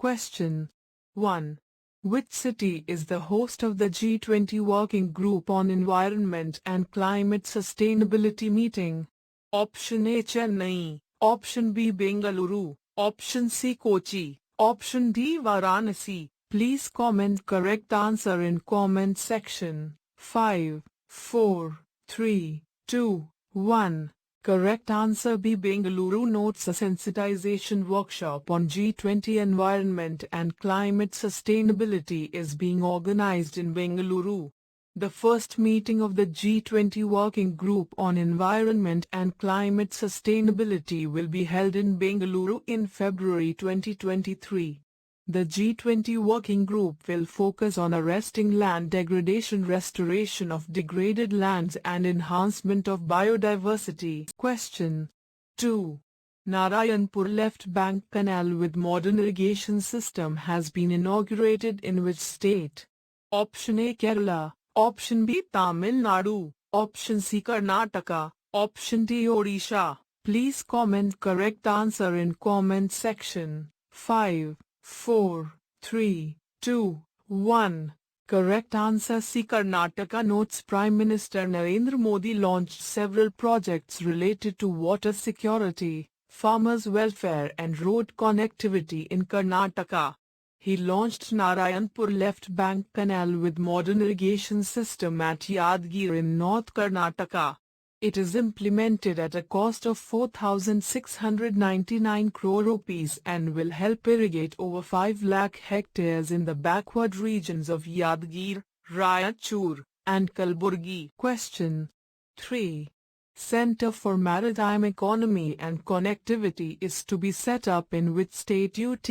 Question 1. Which city is the host of the G20 Working Group on Environment and Climate Sustainability meeting? Option A Chennai, Option B Bengaluru, Option C Kochi, Option D Varanasi. Please comment correct answer in comment section. 5, 4, 3, 2, 1. Correct answer B. Bengaluru notes a sensitization workshop on G20 environment and climate sustainability is being organized in Bengaluru. The first meeting of the G20 Working Group on Environment and Climate Sustainability will be held in Bengaluru in February 2023. The G20 Working Group will focus on arresting land degradation, restoration of degraded lands and enhancement of biodiversity. Question 2. Narayanpur left bank canal with modern irrigation system has been inaugurated in which state? Option A Kerala, Option B Tamil Nadu, Option C Karnataka, Option D Odisha. Please comment correct answer in comment section. 5, 4, 3, 2, 1. Correct answer C. Karnataka notes Prime Minister Narendra Modi launched several projects related to water security, farmers' welfare and road connectivity in Karnataka. He launched Narayanpur left bank canal with modern irrigation system at Yadgir in North Karnataka. It is implemented at a cost of 4,699 crore rupees and will help irrigate over 5 lakh hectares in the backward regions of Yadgir, Raichur, and Kalburgi. Question 3. Center for Maritime Economy and Connectivity is to be set up in which state? UT.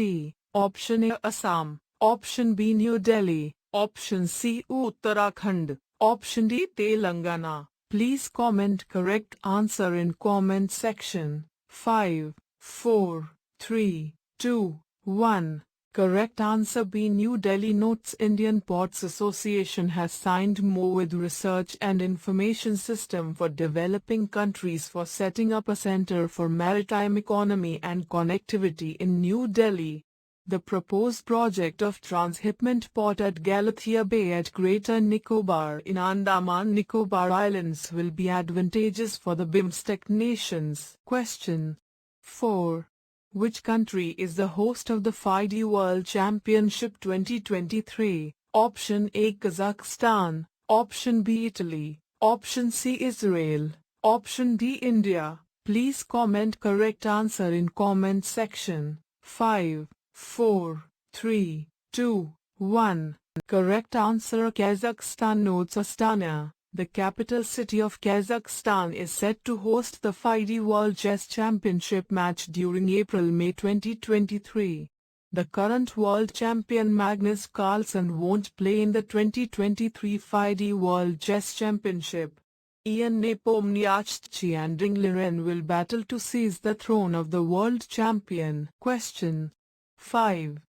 Option A Assam, Option B New Delhi, Option C Uttarakhand, Option D Telangana. Please comment correct answer in comment section. 5, 4, 3, 2, 1. Correct answer B. New Delhi notes Indian Ports Association has signed MoU with Research and Information System for developing countries for setting up a Center for Maritime Economy and Connectivity in New Delhi. The proposed project of transshipment port at Galathea Bay at Greater Nicobar in Andaman Nicobar Islands will be advantageous for the BIMSTEC nations. Question 4. Which country is the host of the FIDE World Championship 2023? Option A Kazakhstan, Option B Italy, Option C Israel, Option D India. Please comment correct answer in comment section. 5, 4, 3, 2, 1. Correct answer Kazakhstan notes Astana, the capital city of Kazakhstan, is set to host the FIDE World Chess Championship match during April-May 2023. The current world champion Magnus Carlsen won't play in the 2023 FIDE World Chess Championship. Ian Nepomniachtchi and Ding Liren will battle to seize the throne of the world champion. Question 5.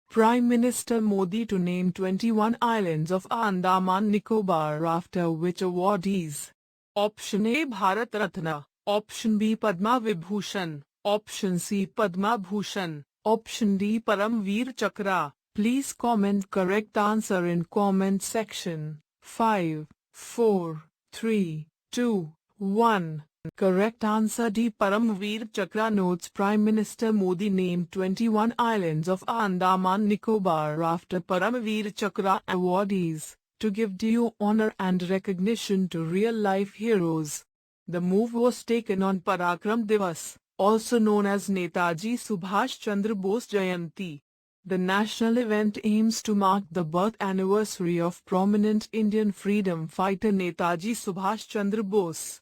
Prime Minister Modi to name 21 islands of Andaman Nicobar after which awardees? Option A Bharat Ratna, Option B Padma Vibhushan, Option C Padma Bhushan, Option D Param Veer Chakra. Please comment correct answer in comment section. 5, 4, 3, 2, 1. Correct answer D Param Veer Chakra notes Prime Minister Modi named 21 islands of Andaman Nicobar after Param Veer Chakra awardees, to give due honor and recognition to real-life heroes. The move was taken on Parakram Divas, also known as Netaji Subhash Chandra Bose Jayanti. The national event aims to mark the birth anniversary of prominent Indian freedom fighter Netaji Subhash Chandra Bose.